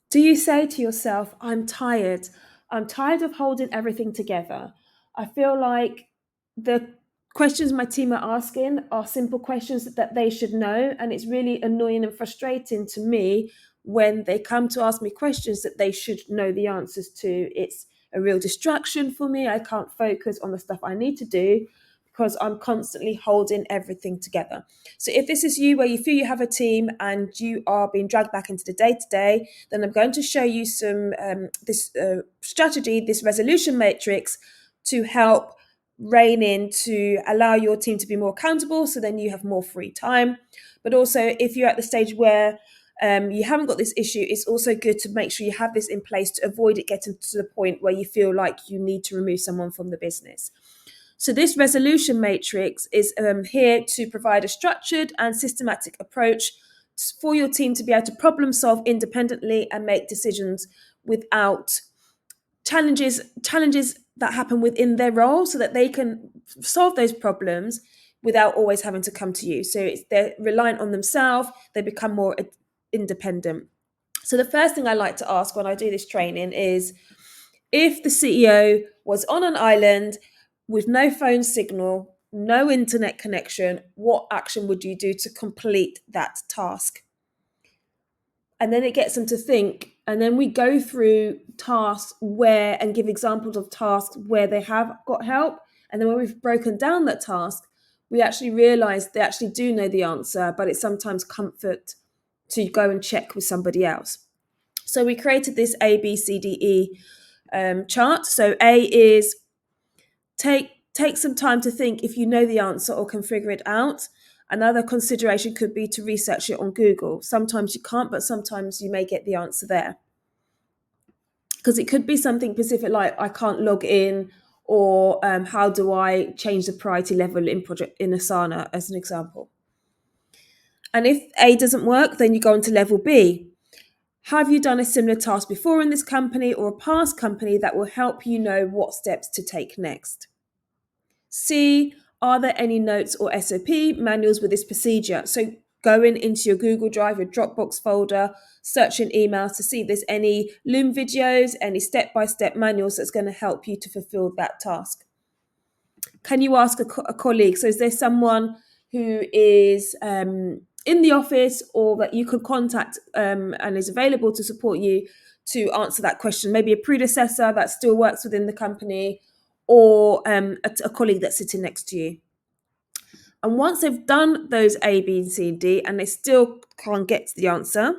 Do you say to yourself, I'm tired? I'm tired of holding everything together. I feel like the questions my team are asking are simple questions that they should know. And it's really annoying and frustrating to me when they come to ask me questions that they should know the answers to. It's a real distraction for me. I can't focus on the stuff I need to do because I'm constantly holding everything together. So if this is you where you feel you have a team and you are being dragged back into the day to day, then I'm going to show you some this strategy, this resolution matrix to help rein in to allow your team to be more accountable. So then you have more free time. But also, if you're at the stage where you haven't got this issue, it's also good to make sure you have this in place to avoid it getting to the point where you feel like you need to remove someone from the business. So, this resolution matrix is here to provide a structured and systematic approach for your team to be able to problem solve independently and make decisions without challenges that happen within their role, so that they can solve those problems without always having to come to you. So they're reliant on themselves, they become more independent. So the first thing I like to ask when I do this training is, if the CEO was on an island with no phone signal, no internet connection, what action would you do to complete that task? And then it gets them to think. And then we go through tasks where and give examples of tasks where they have got help. And then when we've broken down that task, we actually realize they actually do know the answer, but it's sometimes comfort to go and check with somebody else. So we created this ABCDE chart. So A is take some time to think if you know the answer or can figure it out. Another consideration could be to research it on Google. Sometimes you can't, but sometimes you may get the answer there. Because it could be something specific like, I can't log in, or how do I change the priority level in Asana, as an example. And if A doesn't work, then you go on to level B. Have you done a similar task before in this company or a past company that will help you know what steps to take next? C, are there any notes or SOP manuals with this procedure? So going into your Google Drive, your Dropbox folder, searching emails to see if there's any Loom videos, any step-by-step manuals that's going to help you to fulfill that task. Can you ask a colleague? So is there someone who is in the office or that you could contact and is available to support you to answer that question? Maybe a predecessor that still works within the company, or a colleague that's sitting next to you. And once they've done those A, B, C, D, and they still can't get to the answer,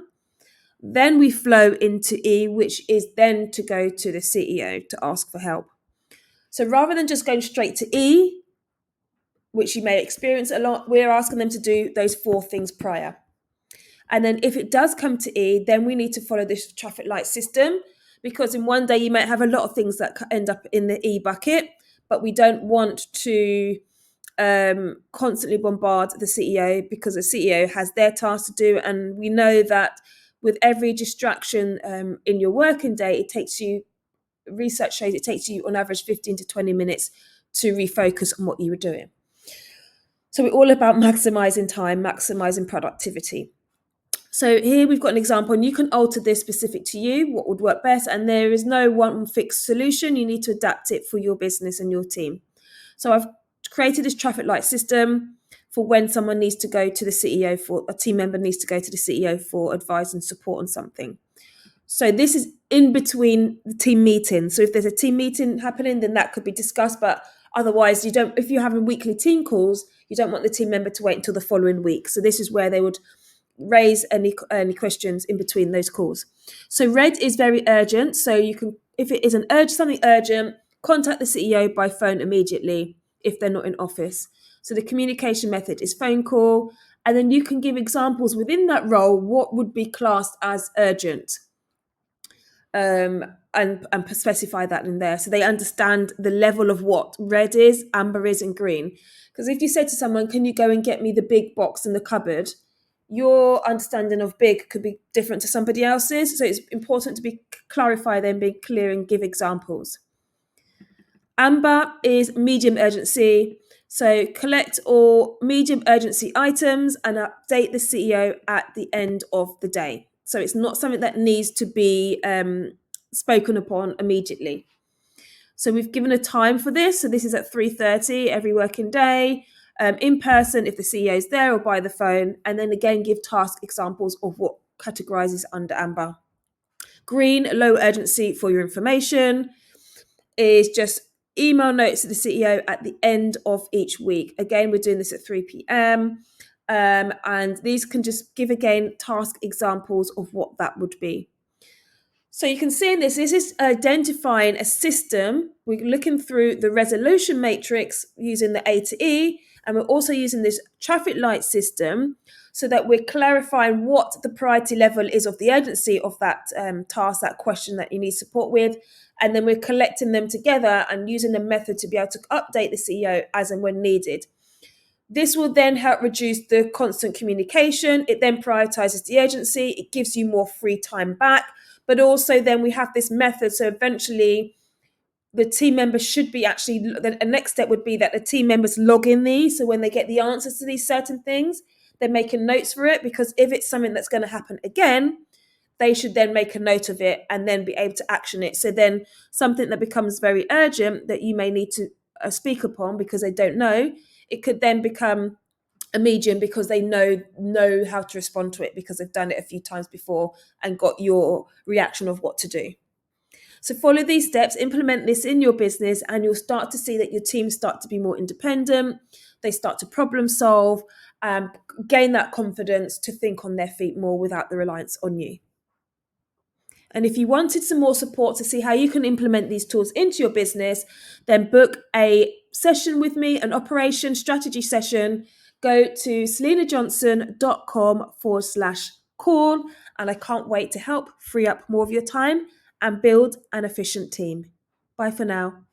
then we flow into E, which is then to go to the CEO to ask for help. So rather than just going straight to E, which you may experience a lot, we're asking them to do those 4 things prior. And then if it does come to E, then we need to follow this traffic light system, because in one day you might have a lot of things that end up in the E bucket, but we don't want to constantly bombard the CEO, because the CEO has their task to do. And we know that with every distraction in your working day, it takes you, research shows it takes you on average 15 to 20 minutes to refocus on what you were doing. So we're all about maximizing time, maximizing productivity. So here we've got an example, and you can alter this specific to you, what would work best. And there is no one fixed solution. You need to adapt it for your business and your team. So I've created this traffic light system for when someone needs to go to the CEO, for a team member needs to go to the CEO for advice and support on something. So this is in between the team meeting. So if there's a team meeting happening, then that could be discussed. But otherwise, you don't. If you're having weekly team calls, you don't want the team member to wait until the following week. So this is where they would raise any questions in between those calls. So red is very urgent. So you can, if it is something urgent, contact the CEO by phone immediately if they're not in office. So the communication method is phone call, and then you can give examples within that role what would be classed as urgent, and specify that in there, so they understand the level of what red is, amber is, and green. Because if you say to someone, can you go and get me the big box in the cupboard, your understanding of big could be different to somebody else's. So it's important to be clarify them, be clear, and give examples. Amber is medium urgency. So collect all medium urgency items and update the CEO at the end of the day. So it's not something that needs to be spoken upon immediately. So we've given a time for this. So this is at 3:30 every working day, in person if the CEO is there, or by the phone. And then again, give task examples of what categorizes under amber. Green, low urgency for your information, is just email notes to the CEO at the end of each week. Again, we're doing this at 3 p.m. And these can just give, again, task examples of what that would be. So you can see in this is identifying a system. We're looking through the resolution matrix using the A to E, and we're also using this traffic light system so that we're clarifying what the priority level is of the urgency of that task, that question that you need support with. And then we're collecting them together and using a method to be able to update the CEO as and when needed. This will then help reduce the constant communication. It then prioritizes the urgency. It gives you more free time back. But also then we have this method. So eventually the team members should be actually, the next step would be that the team members log in these. So when they get the answers to these certain things, they're making notes for it, because if it's something that's going to happen again, they should then make a note of it and then be able to action it. So then something that becomes very urgent that you may need to speak upon because they don't know, it could then become a medium because they know how to respond to it because they've done it a few times before and got your reaction of what to do. So follow these steps, implement this in your business, and you'll start to see that your teams start to be more independent. They start to problem solve, gain that confidence to think on their feet more without the reliance on you. And if you wanted some more support to see how you can implement these tools into your business, then book a session with me, an operation strategy session. Go to selenajohnson.com/call. And I can't wait to help free up more of your time and build an efficient team. Bye for now.